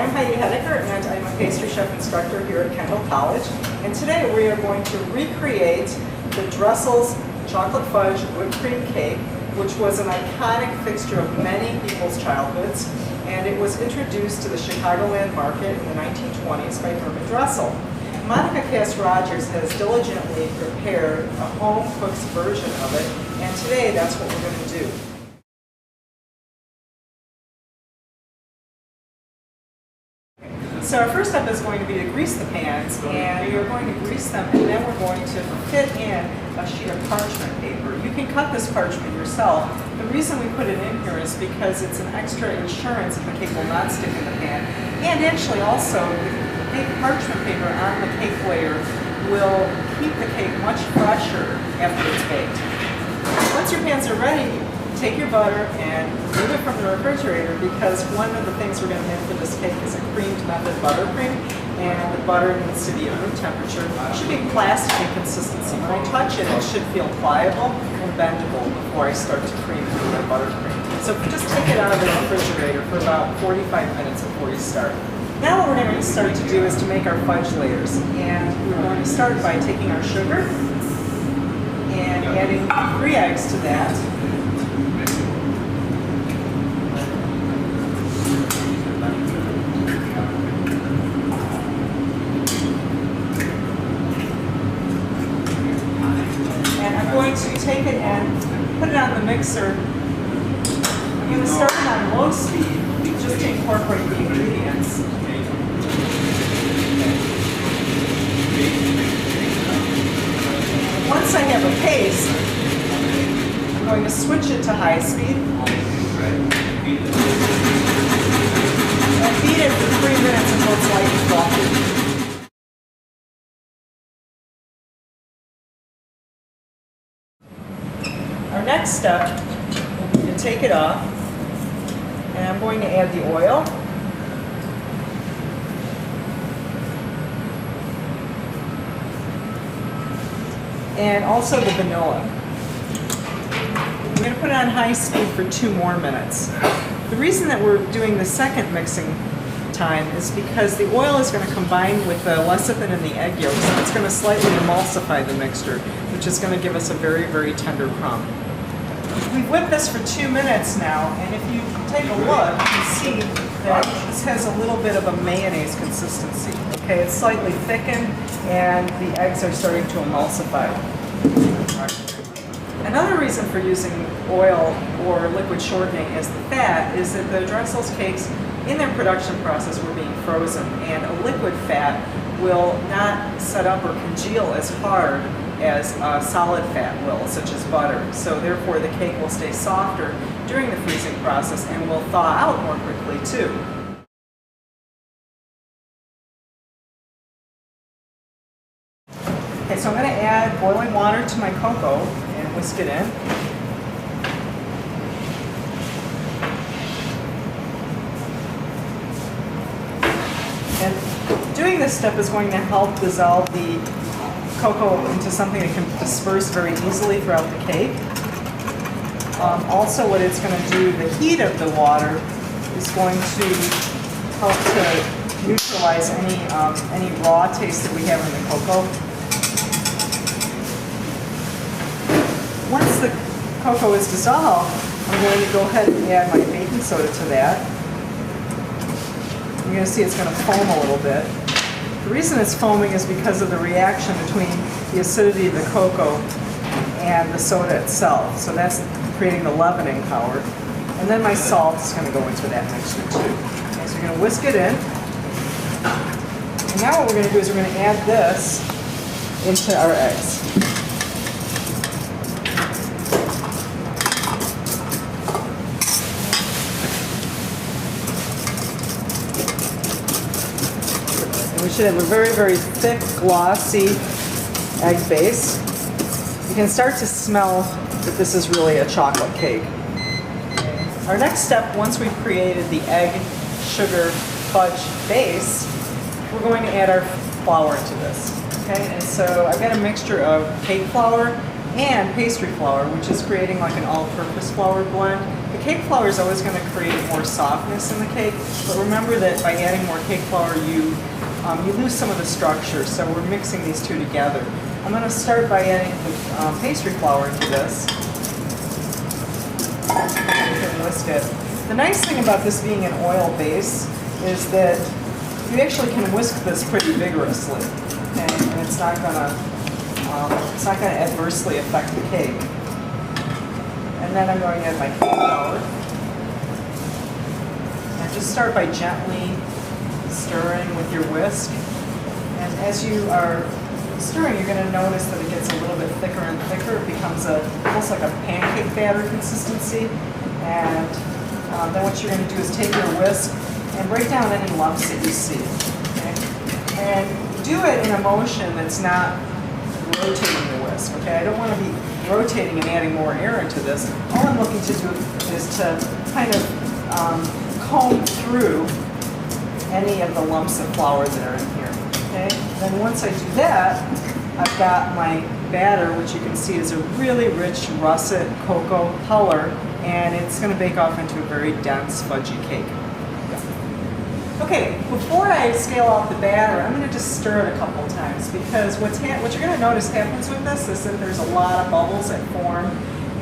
And I'm a pastry chef instructor here at Kendall College. And today we are going to recreate the Dressel's chocolate fudge whipped cream cake, which was an iconic fixture of many people's childhoods. And it was introduced to the Chicagoland market in the 1920s by Herman Dressel. Monica Cass-Rogers has diligently prepared a home-cooked version of it, and today that's what we're going to do. So our first step is going to be to grease the pans, and we are going to grease them, and then we're going to fit in a sheet of parchment paper. You can cut this parchment yourself. The reason we put it in here is because it's an extra insurance that the cake will not stick in the pan, and actually also the parchment paper on the cake layer will keep the cake much fresher after it's baked. Once your pans are ready, take your butter and remove it from the refrigerator, because one of the things we're going to make for this cake is a creamed method buttercream, and the butter needs to be at room temperature. It should be plastic in consistency. When I touch it, it should feel pliable and bendable before I start to cream it with my buttercream. So just take it out of the refrigerator for about 45 minutes before you start. Now what we're going to start to do is to make our fudge layers, and we're going to start by taking our sugar and adding 3 eggs to that. To take it and put it on the mixer. I'm going to start it on low speed just to incorporate the ingredients. Once I have a paste, I'm going to switch it to high speed and beat it for 3 minutes until it's lightly frothy. Our next step will be to take it off, and I'm going to add the oil. And also the vanilla. I'm going to put it on high speed for 2 more minutes. The reason that we're doing the second mixing time is because the oil is going to combine with the lecithin and the egg yolks, and it's going to slightly emulsify the mixture, which is going to give us a very, very tender crumb. We've whipped this for 2 minutes now, and if you take a look, you can see that this has a little bit of a mayonnaise consistency. Okay, it's slightly thickened, and the eggs are starting to emulsify. Another reason for using oil or liquid shortening as the fat is that the Dressel's cakes, in their production process, were being frozen, and a liquid fat will not set up or congeal as hard as a solid fat will, such as butter. So therefore the cake will stay softer during the freezing process and will thaw out more quickly too. Okay, so I'm going to add boiling water to my cocoa and whisk it in. And doing this step is going to help dissolve the cocoa into something that can disperse very easily throughout the cake. Also, what it's going to do, the heat of the water is going to help to neutralize any raw taste that we have in the cocoa. Once the cocoa is dissolved, I'm going to go ahead and add my baking soda to that. You're going to see it's going to foam a little bit. The reason it's foaming is because of the reaction between the acidity of the cocoa and the soda itself. So that's creating the leavening power. And then my salt is going to go into that mixture too. Okay, so you're going to whisk it in. And now what we're going to do is we're going to add this into our eggs. We should have a very, very thick, glossy egg base. You can start to smell that this is really a chocolate cake. Our next step, once we've created the egg, sugar, fudge base, we're going to add our flour into this. Okay, and so I've got a mixture of cake flour and pastry flour, which is creating like an all-purpose flour blend. The cake flour is always going to create more softness in the cake, but remember that by adding more cake flour, you lose some of the structure, so we're mixing these two together. I'm going to start by adding the pastry flour into this. And whisk it. The nice thing about this being an oil base is that you actually can whisk this pretty vigorously, okay? And it's not going to adversely affect the cake. And then I'm going to add my cake flour. And just start by gently stirring with your whisk. And as you are stirring, you're going to notice that it gets a little bit thicker and thicker. It becomes almost like a pancake batter consistency. And then what you're going to do is take your whisk and break down any lumps that you see. Okay? And do it in a motion that's not rotating the whisk. Okay? I don't want to be rotating and adding more air into this. All I'm looking to do is to kind of comb through any of the lumps of flour that are in here. Okay? Then once I do that, I've got my batter, which you can see is a really rich russet cocoa color, and it's going to bake off into a very dense, fudgy cake. Okay, before I scale off the batter, I'm going to just stir it a couple times, because what you're going to notice happens with this is that there's a lot of bubbles that form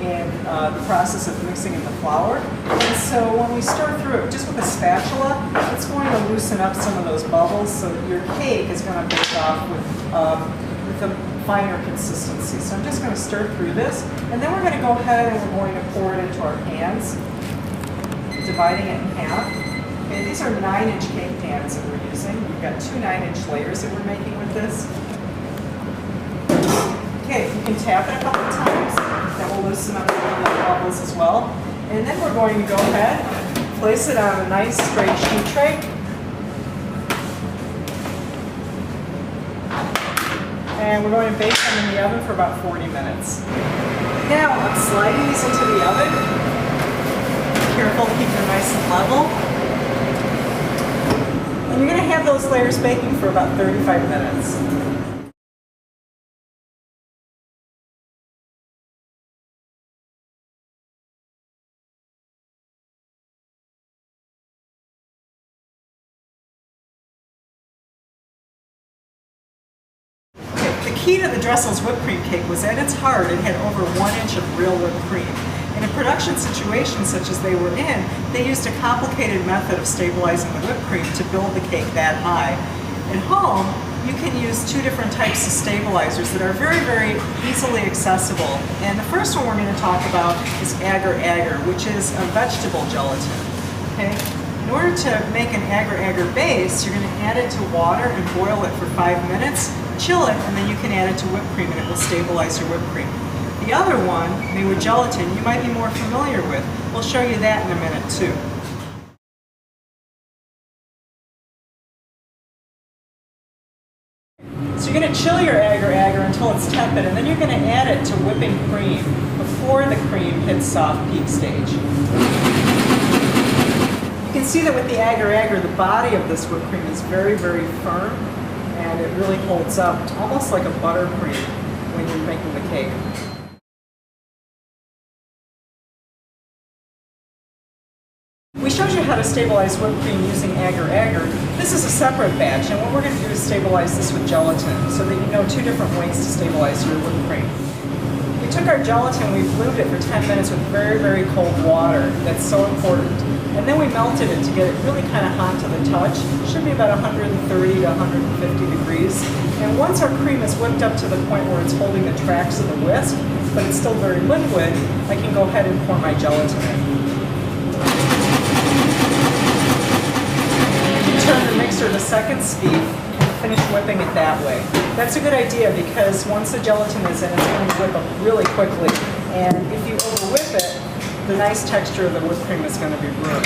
in the process of mixing in the flour. And so when we stir through it just with a spatula, it's going to loosen up some of those bubbles so that your cake is going to bake off with a finer consistency. So I'm just going to stir through this, and then we're going to go ahead and we're going to pour it into our pans, dividing it in half. Okay, these are 9-inch cake pans that we're using. We've got 2 9-inch layers that we're making with this. Okay, you can tap it a couple of times. That will loosen up some of the bubbles as well. And then we're going to go ahead, place it on a nice straight sheet tray. And we're going to bake them in the oven for about 40 minutes. Now I'm sliding these into the oven. Careful, keep them nice and level. And you're going to have those layers baking for about 35 minutes. The key to the Dressel's whipped cream cake was at its heart it had over 1 inch of real whipped cream. In a production situation such as they were in, they used a complicated method of stabilizing the whipped cream to build the cake that high. At home, you can use 2 different types of stabilizers that are very, very easily accessible. And the first one we're going to talk about is agar-agar, which is a vegetable gelatin. Okay? In order to make an agar-agar base, you're going to add it to water and boil it for 5 minutes, chill it, and then you can add it to whipped cream and it will stabilize your whipped cream. The other one, made with gelatin, you might be more familiar with. We'll show you that in a minute too. So you're going to chill your agar-agar until it's tepid, and then you're going to add it to whipping cream before the cream hits soft peak stage. You can see that with the agar-agar, the body of this whipped cream is very, very firm, and it really holds up. It's almost like a buttercream when you're making the cake. We showed you how to stabilize whipped cream using agar-agar. This is a separate batch, and what we're going to do is stabilize this with gelatin so that you know 2 different ways to stabilize your whipped cream. We took our gelatin, we bloomed it for 10 minutes with very, very cold water. That's so important. And then we melted it to get it really kind of hot to the touch. It should be about 130 to 150 degrees. And once our cream is whipped up to the point where it's holding the tracks of the whisk, but it's still very liquid, I can go ahead and pour my gelatin in. Turn the mixer to second speed and finish whipping it that way. That's a good idea because once the gelatin is in, it's going to whip up really quickly. And if you over whip it, the nice texture of the whipped cream is going to be ruined.